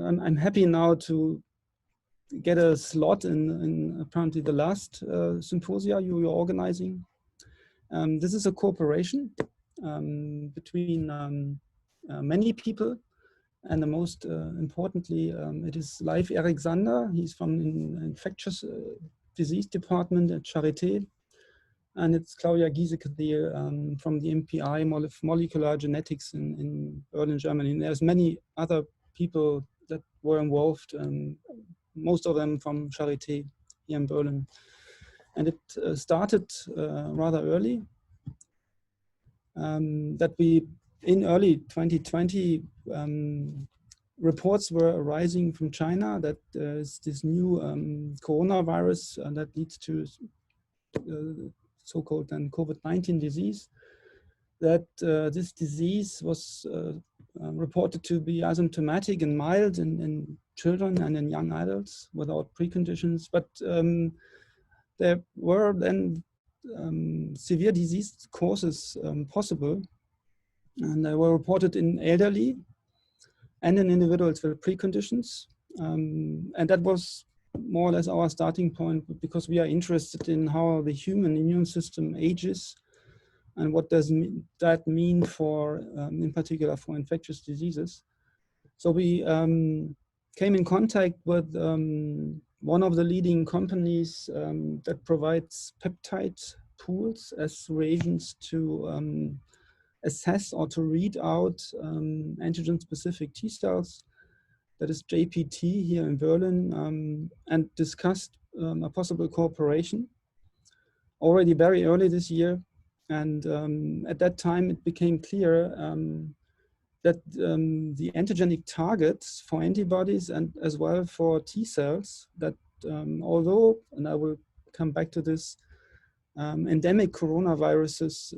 I'm happy now to get a slot in apparently the last symposia you're organizing. This is a cooperation between many people, and the most importantly, it is Leif Erik Sander. He's from the infectious disease department at Charité, and it's Claudia Giesecke from the MPI, molecular genetics in Berlin, Germany. And there's many other people that were involved, most of them from Charité here in Berlin. And it started rather early, that we, in early 2020, reports were arising from China that there's this new coronavirus that leads to so-called COVID-19 disease, that this disease was reported to be asymptomatic and mild in children and in young adults without preconditions. But there were then severe disease causes possible, and they were reported in elderly and in individuals with preconditions. And that was more or less our starting point, because we are interested in how the human immune system ages and what does that mean for, in particular, for infectious diseases. So we came in contact with one of the leading companies that provides peptide pools as reagents to assess or to read out antigen-specific T cells. That is JPT here in Berlin, and discussed a possible cooperation already very early this year. And at that time, it became clear that the antigenic targets for antibodies and as well for T cells, that although, and I will come back to this, endemic coronaviruses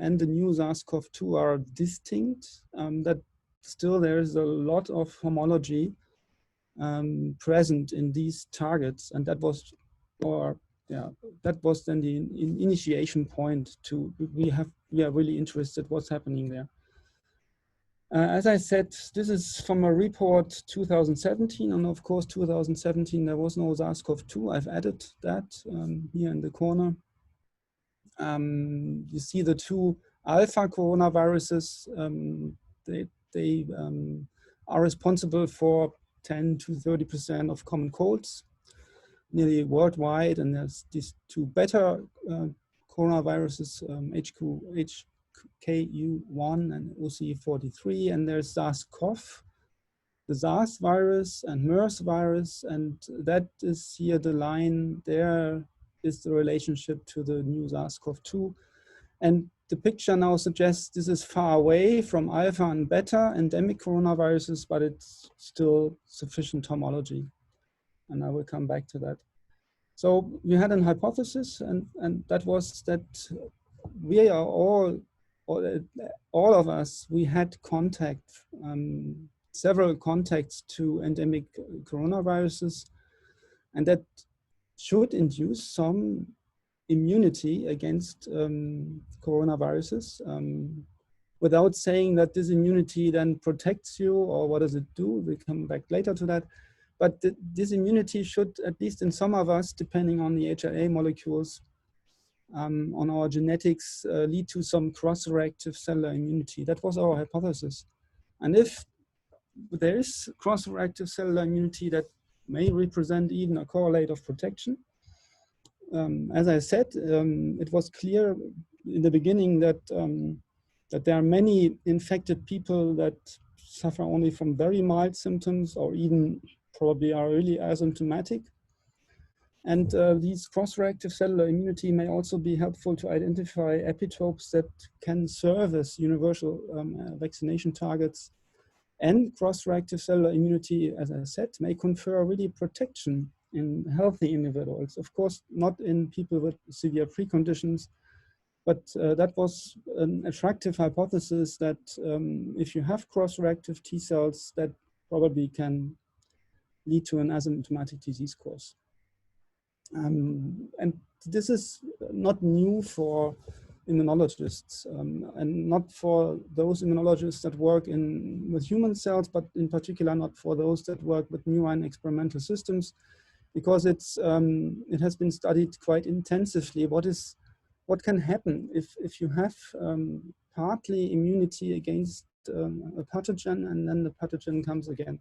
and the new SARS-CoV-2 are distinct, that still there is a lot of homology present in these targets, and that was, that was then the initiation point to we are really interested what's happening there. As I said, this is from a report 2017, and of course 2017 there was no SARS-CoV-2. I've added that here in the corner. You see the two alpha coronaviruses. They are responsible for 10 to 30% of common colds nearly worldwide, and there's these two beta coronaviruses, HKU1 and OC43, and there's SARS-CoV, the SARS virus and MERS virus, and that is here the line there is the relationship to the new SARS-CoV-2. And the picture now suggests this is far away from alpha and beta endemic coronaviruses, but it's still sufficient homology. And I will come back to that. So we had an hypothesis, and that was that we are all of us, we had contact, several contacts to endemic coronaviruses, and that should induce some immunity against coronaviruses, without saying that this immunity then protects you, or what does it do? We'll come back later to that. But this immunity should, at least in some of us, depending on the HLA molecules, on our genetics, lead to some cross-reactive cellular immunity. That was our hypothesis. And if there is cross-reactive cellular immunity, that may represent even a correlate of protection. As I said, it was clear in the beginning that, that there are many infected people that suffer only from very mild symptoms, or even probably are really asymptomatic. And these cross-reactive cellular immunity may also be helpful to identify epitopes that can serve as universal vaccination targets. And cross-reactive cellular immunity, as I said, may confer really protection in healthy individuals. Of course, not in people with severe preconditions, but that was an attractive hypothesis that if you have cross-reactive T cells, that probably can lead to an asymptomatic disease course. And this is not new for immunologists, and not for those immunologists that work with human cells, but in particular not for those that work with murine experimental systems, because it has been studied quite intensively. What can happen if you have partly immunity against a pathogen and then the pathogen comes again?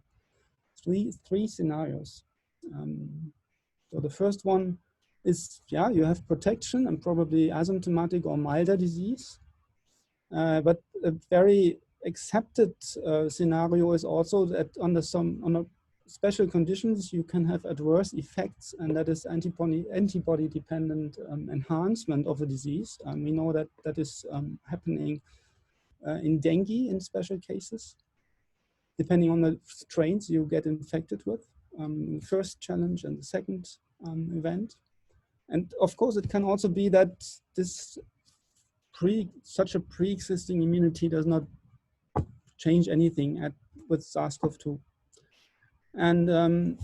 Three scenarios. So the first one is, yeah, you have protection and probably asymptomatic or milder disease. But a very accepted scenario is also that under special conditions, you can have adverse effects, and that is antibody-dependent enhancement of a disease. We know that that is happening in dengue in special cases, depending on the strains you get infected with. The first challenge and the second event. And of course, it can also be that such a pre-existing immunity does not change anything with SARS-CoV-2. And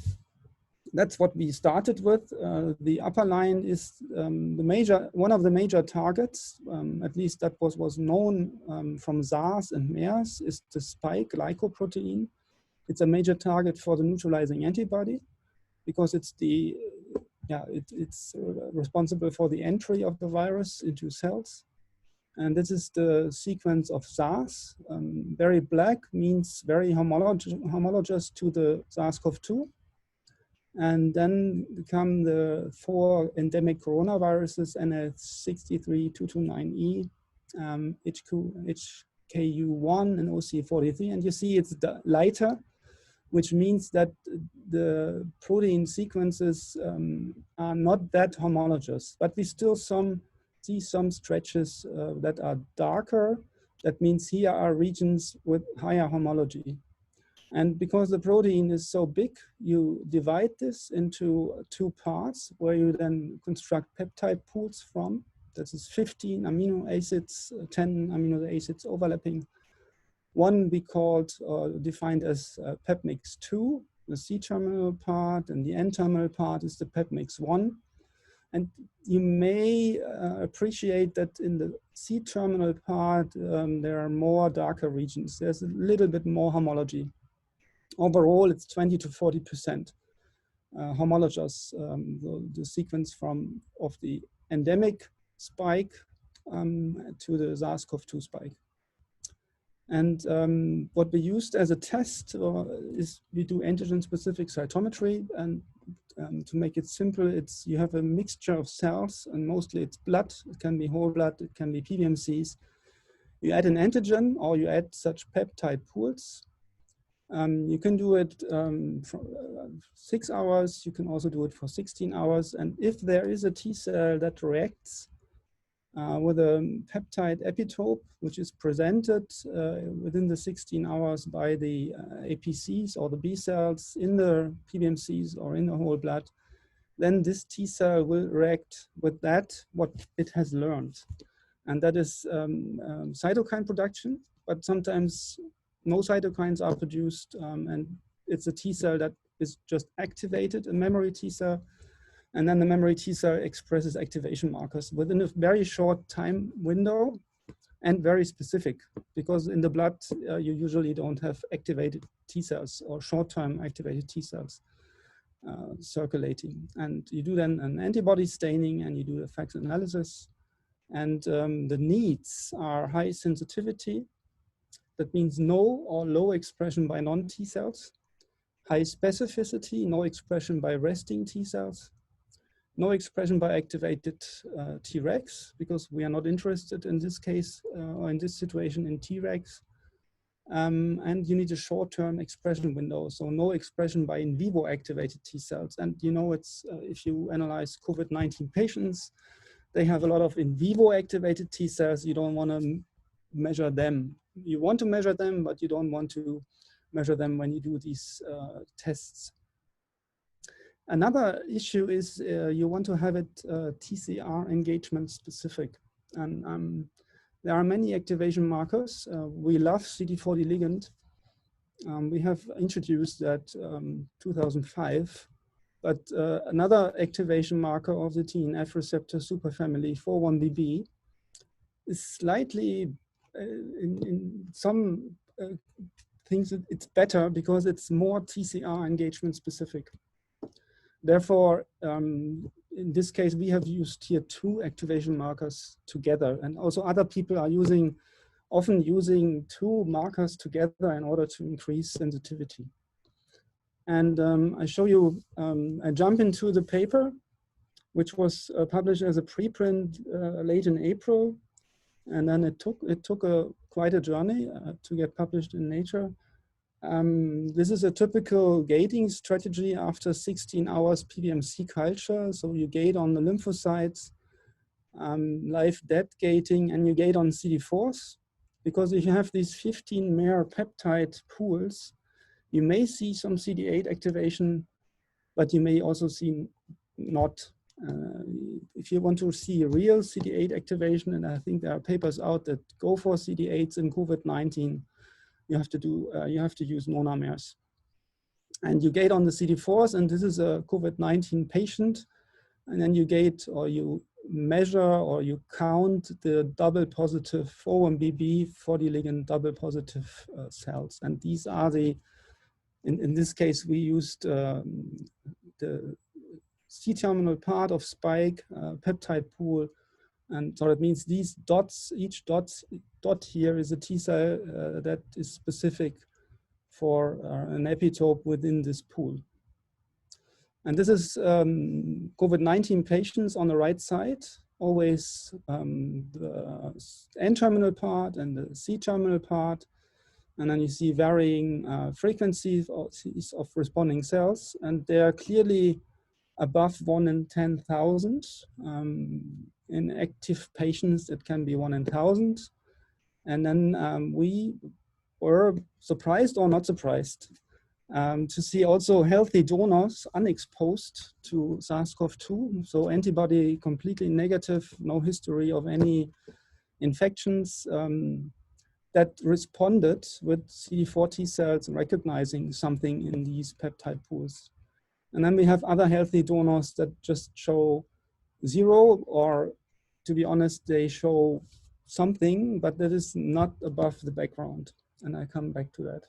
that's what we started with. The upper line is one of the major targets, at least that was known from SARS and MERS, is the spike glycoprotein. It's a major target for the neutralizing antibody because it's responsible for the entry of the virus into cells. And this is the sequence of SARS. Very black means very homologous to the SARS-CoV-2. And then come the 4 endemic coronaviruses, NS63, 229E, HKU1, and OC43. And you see it's lighter, which means that the protein sequences are not that homologous, but we still see some stretches that are darker. That means here are regions with higher homology. And because the protein is so big, you divide this into 2 parts where you then construct peptide pools from. This is 15 amino acids, 10 amino acids overlapping. One we called defined as PEPMIX2, the C-terminal part, and the N-terminal part is the PEPMIX1. And you may appreciate that in the C-terminal part, there are more darker regions. There's a little bit more homology. Overall, it's 20 to 40% homologous, the sequence of the endemic spike to the SARS-CoV-2 spike. And what we used as a test is we do antigen-specific cytometry, and to make it simple, you have a mixture of cells, and mostly it's blood. It can be whole blood, it can be PBMCs. You add an antigen, or you add such peptide pools. You can do it for 6 hours. You can also do it for 16 hours. And if there is a T cell that reacts with a peptide epitope, which is presented within the 16 hours by the APCs or the B cells in the PBMCs or in the whole blood, then this T cell will react with what it has learned. And that is cytokine production, but sometimes no cytokines are produced, and it's a T cell that is just activated, a memory T cell, and then the memory T cell expresses activation markers within a very short time window and very specific, because in the blood you usually don't have activated T cells or short-term activated T cells circulating. And you do then an antibody staining and you do the FACS analysis. And the needs are high sensitivity. That means no or low expression by non-T cells, high specificity, no expression by resting T cells, no expression by activated Tregs, because we are not interested in this case or in this situation in Tregs. And you need a short-term expression window, so no expression by in vivo activated T cells. And you know, it's if you analyze COVID-19 patients, they have a lot of in vivo activated T cells. You don't want to measure them. You want to measure them, but you don't want to measure them when you do these tests. Another issue is you want to have it TCR engagement specific. And there are many activation markers. We love CD40 ligand. We have introduced that 2005. But another activation marker of the TNF receptor superfamily 41BB is slightly, in some things, it's better because it's more TCR engagement specific. Therefore, in this case, we have used here 2 activation markers together, and also other people are often using 2 markers together in order to increase sensitivity. And I show you, I jump into the paper, which was published as a preprint late in April, and then it took quite a journey to get published in Nature. This is a typical gating strategy after 16 hours PBMC culture. So you gate on the lymphocytes, live dead gating, and you gate on CD4s. Because if you have these 15 mer peptide pools, you may see some CD8 activation, but you may also see not. If you want to see real CD8 activation, and I think there are papers out that go for CD8s in COVID-19, you have to use monomers. And you gate on the CD4s, and this is a COVID-19 patient, and then you gate or you measure or you count the double positive 4-1BB 40 ligand double positive cells. And these are the, in this case, we used the C-terminal part of spike peptide pool. And so that means these dots, each dot here is a T cell that is specific for an epitope within this pool. And this is COVID-19 patients on the right side, always the N-terminal part and the C-terminal part. And then you see varying frequencies of responding cells, and they are clearly above 1 in 10,000. In active patients, it can be 1 in 1,000. And then we were surprised or not surprised to see also healthy donors unexposed to SARS-CoV-2. So antibody completely negative, no history of any infections that responded with CD4 T cells recognizing something in these peptide pools. And then we have other healthy donors that just show 0, or to be honest, they show something, but that is not above the background. And I come back to that.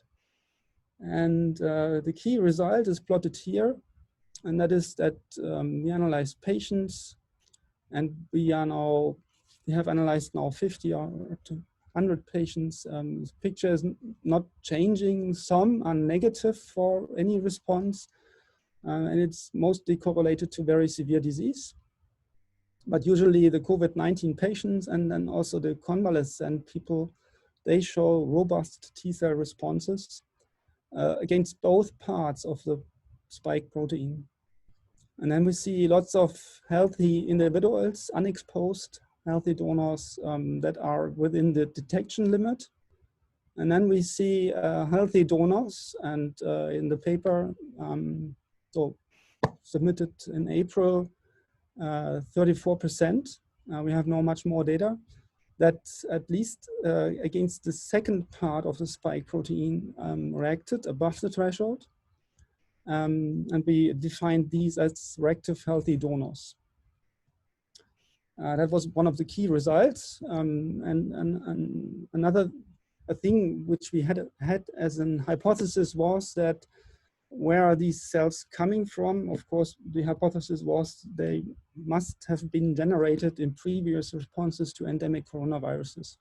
And the key result is plotted here. And that is that we analyzed patients, and we have analyzed now 50 or up to 100 patients. This picture is not changing. Some are negative for any response. And it's mostly correlated to very severe disease. But usually the COVID-19 patients and then also the convalescent people, they show robust T cell responses against both parts of the spike protein. And then we see lots of healthy individuals, unexposed, healthy donors that are within the detection limit. And then we see healthy donors, and in the paper, so submitted in April, 34%. We have now much more data that at least against the second part of the spike protein reacted above the threshold. And we defined these as reactive healthy donors. That was one of the key results. And another thing which we had as an hypothesis was that where are these cells coming from? Of course, the hypothesis was they must have been generated in previous responses to endemic coronaviruses.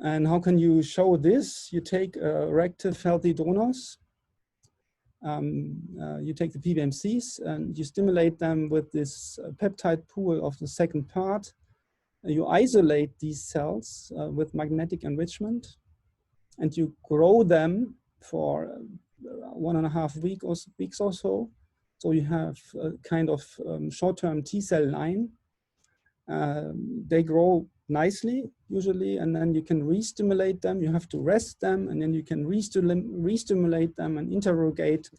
And how can you show this? You take reactive healthy donors, you take the PBMCs and you stimulate them with this peptide pool of the second part. You isolate these cells with magnetic enrichment, and you grow them for 1.5 weeks or so. So you have a kind of short-term T cell line. They grow nicely, usually, and then you can re-stimulate them. You have to rest them, and then you can re-stimulate them and interrogate,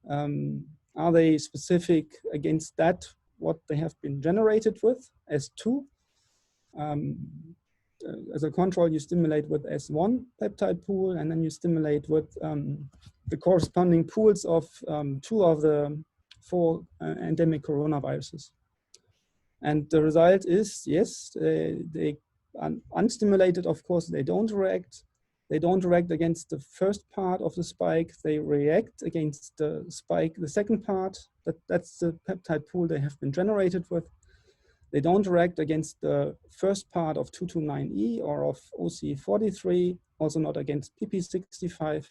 are they specific against that, what they have been generated with, S2. As a control, you stimulate with S1 peptide pool, and then you stimulate with the corresponding pools of 2 of the 4 endemic coronaviruses. And the result is, yes, they unstimulated, of course, they don't react. They don't react against the first part of the spike. They react against the spike, the second part. That's the peptide pool they have been generated with. They don't react against the first part of 229E or of OC43, also not against PP65,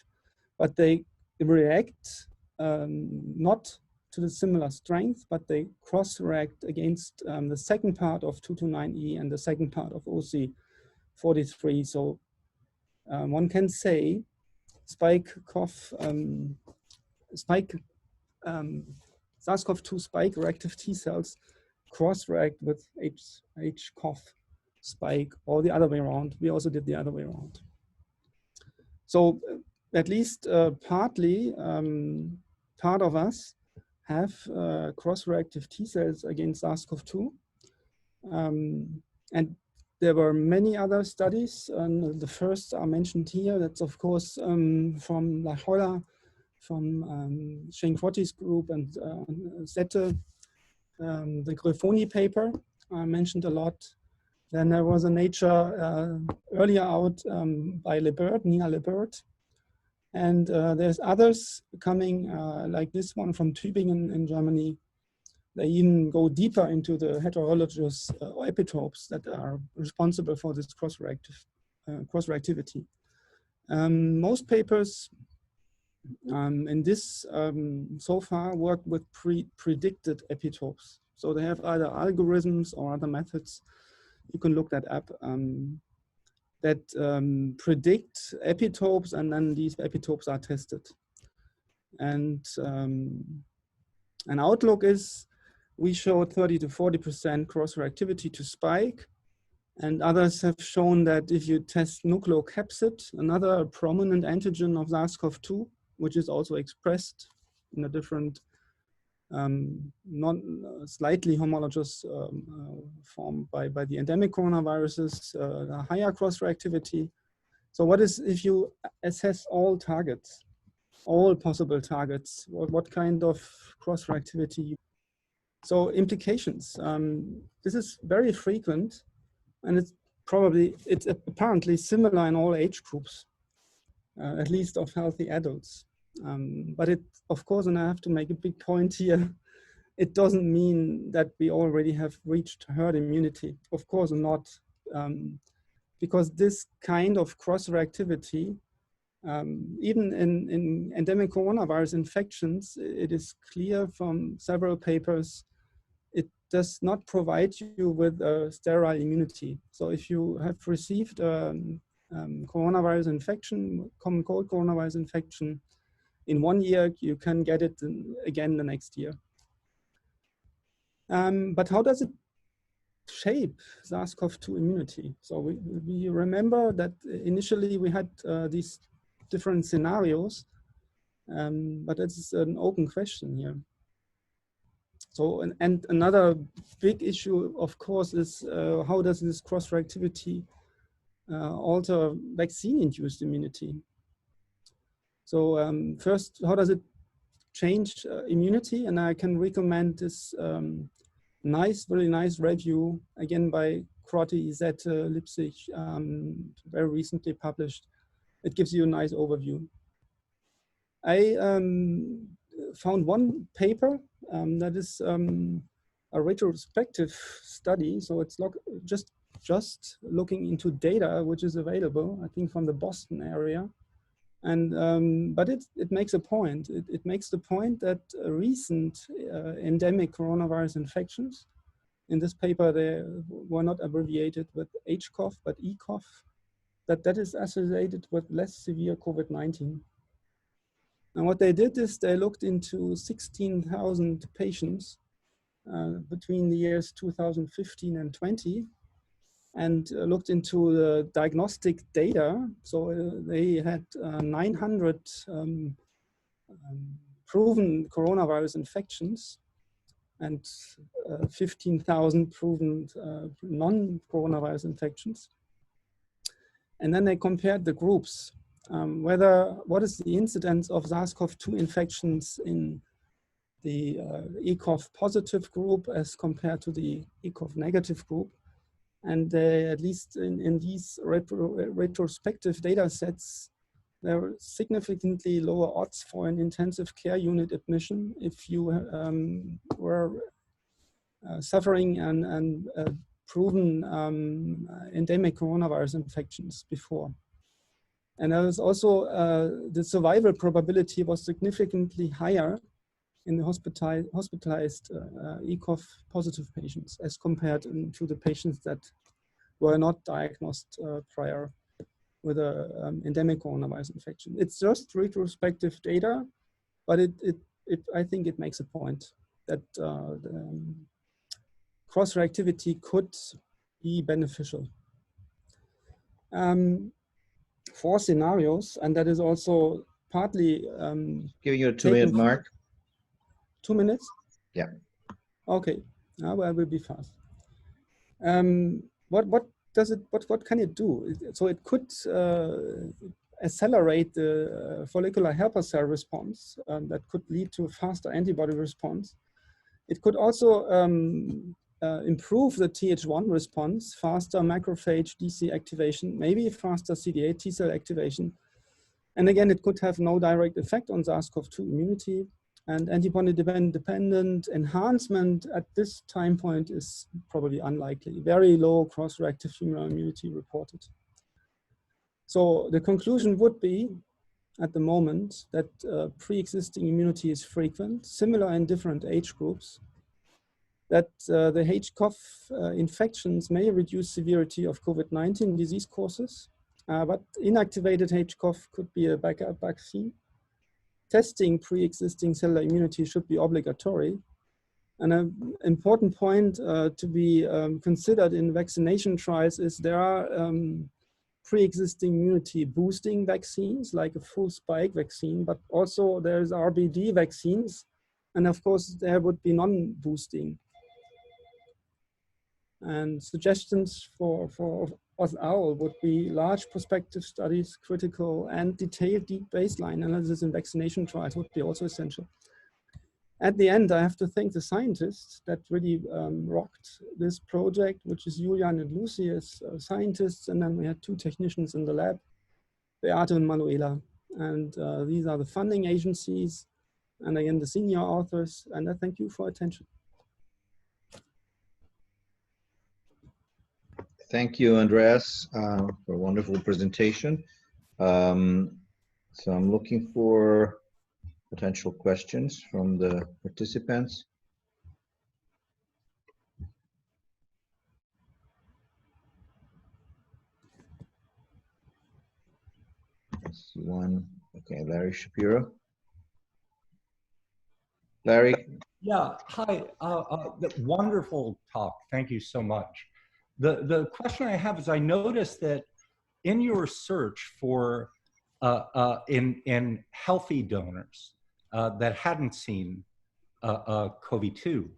but they react not to the similar strength, but they cross-react against the second part of 229E and the second part of OC43. So one can say SARS-CoV-2 spike reactive T cells cross-react with HCoV spike, or the other way around. We also did the other way around. So at least partly, part of us have cross-reactive T cells against SARS-CoV-2. And there were many other studies, and the first are mentioned here. That's of course from La Jolla, from Shane Crotty's group, and Zette, the Grifoni paper I mentioned a lot. Then there was a Nature earlier out by Nina Lebert. And there's others coming, like this one from Tübingen in Germany. They even go deeper into the heterologous epitopes that are responsible for this cross-reactivity. Most papers in this so far work with predicted epitopes. So they have either algorithms or other methods. You can look that up. That predict epitopes, and then these epitopes are tested. And an outlook is, we showed 30 to 40% cross-reactivity to spike, and others have shown that if you test nucleocapsid, another prominent antigen of SARS-CoV-2, which is also expressed in a different, slightly homologous form by the endemic coronaviruses, a higher cross-reactivity. So what is, if you assess all targets, all possible targets, what kind of cross-reactivity? So implications. This is very frequent, and it's apparently similar in all age groups, at least of healthy adults. But it, of course, and I have to make a big point here, it doesn't mean that we already have reached herd immunity. Of course not, because this kind of cross-reactivity, even in endemic coronavirus infections, it is clear from several papers, it does not provide you with a sterile immunity. So if you have received coronavirus infection, common cold coronavirus infection, in 1 year, you can get it again the next year. But how does it shape SARS-CoV-2 immunity? So we remember that initially we had these different scenarios, but it's an open question here. So, and another big issue, of course, is how does this cross-reactivity alter vaccine-induced immunity? So first, how does it change immunity? And I can recommend this very nice review, again by Crotty, Zette, Lipsig, very recently published. It gives you a nice overview. I found one paper that is a retrospective study. So it's just looking into data which is available, I think, from the Boston area. And but it makes a point. It makes the point that recent endemic coronavirus infections, in this paper they were not abbreviated with HCoV but ECoV, that is associated with less severe COVID-19. And what they did is they looked into 16,000 patients between the years 2015 and 20, and looked into the diagnostic data. So they had 900 proven coronavirus infections and 15,000 proven non-coronavirus infections. And then they compared the groups, what is the incidence of SARS-CoV-2 infections in the HCoV positive group as compared to the HCoV negative group. And at least in these retrospective data sets, there were significantly lower odds for an intensive care unit admission if you were suffering and proven endemic coronavirus infections before. And there was also the survival probability was significantly higher in the hospitalized HCoV positive patients as compared to the patients that were not diagnosed prior with an endemic coronavirus infection. It's just retrospective data, but I think it makes a point that cross-reactivity could be beneficial. 4 scenarios, and that is also partly giving you a 2-minute mark. 2 minutes? Yeah. Okay. Well, I will be fast. What can it do? So it could accelerate the follicular helper cell response that could lead to a faster antibody response. It could also improve the Th1 response, faster macrophage DC activation, maybe faster CD8 T cell activation. And again, it could have no direct effect on SARS-CoV-2 immunity, and antibody-dependent enhancement at this time point is probably unlikely. Very low cross-reactive humoral immunity reported. So the conclusion would be, at the moment, that pre-existing immunity is frequent, similar in different age groups, that the HCoV infections may reduce severity of COVID-19 disease courses, but inactivated HCoV could be a backup vaccine. Testing pre-existing cellular immunity should be obligatory. And an important point to be considered in vaccination trials is there are pre-existing immunity boosting vaccines, like a full spike vaccine, but also there's RBD vaccines. And of course, there would be non-boosting. And suggestions for us all would be large prospective studies, critical and detailed deep baseline analysis in vaccination trials would be also essential. At the end, I have to thank the scientists that really rocked this project, which is Julian and Lucy as scientists, and then we had 2 technicians in the lab, Beate and Manuela. And these are the funding agencies, and again, the senior authors, and I thank you for attention. Thank you, Andreas, for a wonderful presentation. So I'm looking for potential questions from the participants. Let's see one. Okay, Larry Shapiro. Larry? Yeah, hi. Wonderful talk. Thank you so much. The question I have is, I noticed that in your search for in healthy donors that hadn't seen COVID-2,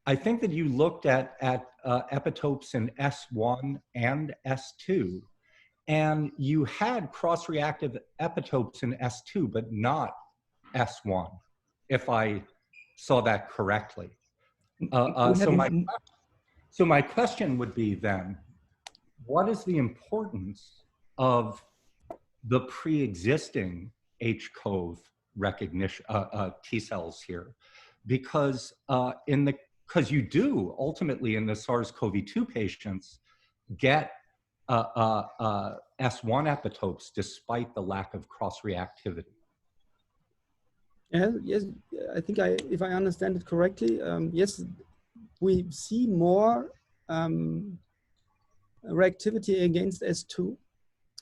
I think that you looked at epitopes in S1 and S2, and you had cross-reactive epitopes in S2, but not S1, if I saw that correctly. So my question would be then, what is the importance of the pre-existing HCoV recognition T cells here? Because you do ultimately in the SARS-CoV-2 patients get S1 epitopes despite the lack of cross-reactivity. Yes, I think if I understand it correctly, yes, we see more reactivity against S2,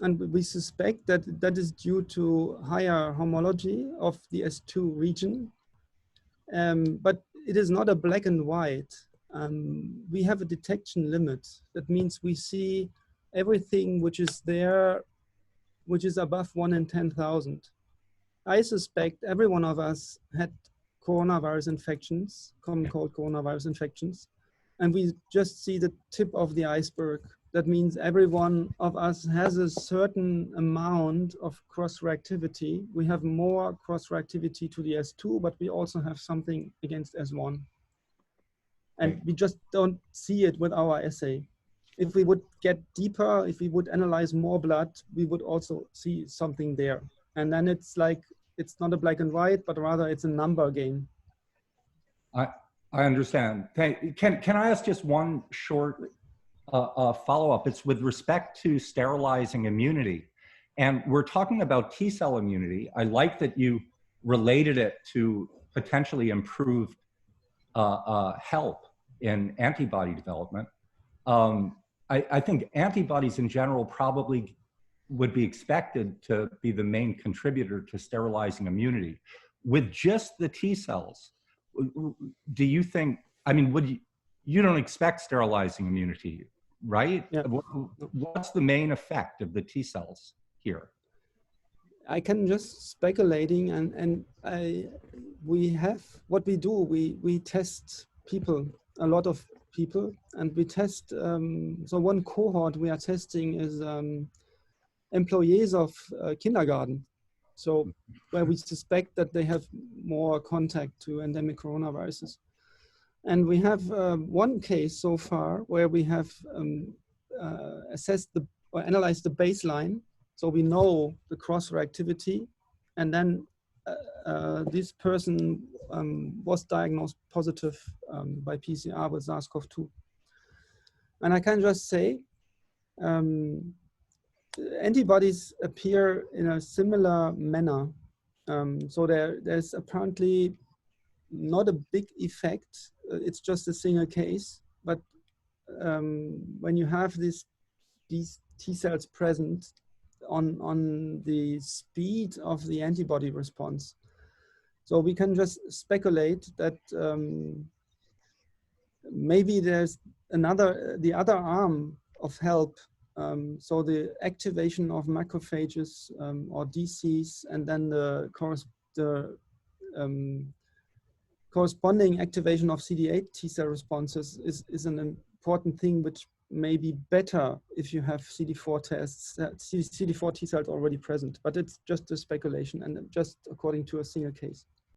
and we suspect that that is due to higher homology of the S2 region, but it is not a black and white. We have a detection limit. That means we see everything which is there, which is above 1 in 10,000. I suspect every one of us had coronavirus infections, common cold coronavirus infections, and we just see the tip of the iceberg That means every one of us has a certain amount of cross-reactivity. We have more cross-reactivity to the S2, but we also have something against S1. And we just don't see it with our assay. If we would get deeper, if we would analyze more blood, we would also see something there. And then it's like, it's not a black and white, but rather it's a number game. I understand. Can I ask just one short follow-up? It's with respect to sterilizing immunity. And we're talking about T-cell immunity. I like that you related it to potentially improved help in antibody development. I think antibodies in general probably would be expected to be the main contributor to sterilizing immunity. With just the T cells, do you think, I mean, you don't expect sterilizing immunity, right? Yeah. What's the main effect of the T cells here? I can just speculating, and we have, what we do, we test people, a lot of people, and we test, so one cohort we are testing is employees of kindergarten. So where we suspect that they have more contact to endemic coronaviruses. And we have one case so far where we have assessed or analyzed the baseline. So we know the cross-reactivity, and then this person was diagnosed positive by PCR with SARS-CoV-2. And I can just say, antibodies appear in a similar manner. So there's apparently not a big effect. It's just a single case. But when you have these T cells present on the speed of the antibody response, so we can just speculate that maybe there's the other arm of help. So the activation of macrophages or DCs, and then the corresponding activation of CD8 T cell responses is an important thing, which may be better if you have CD4 tests, CD4 T cells already present. But it's just a speculation, and just according to a single case.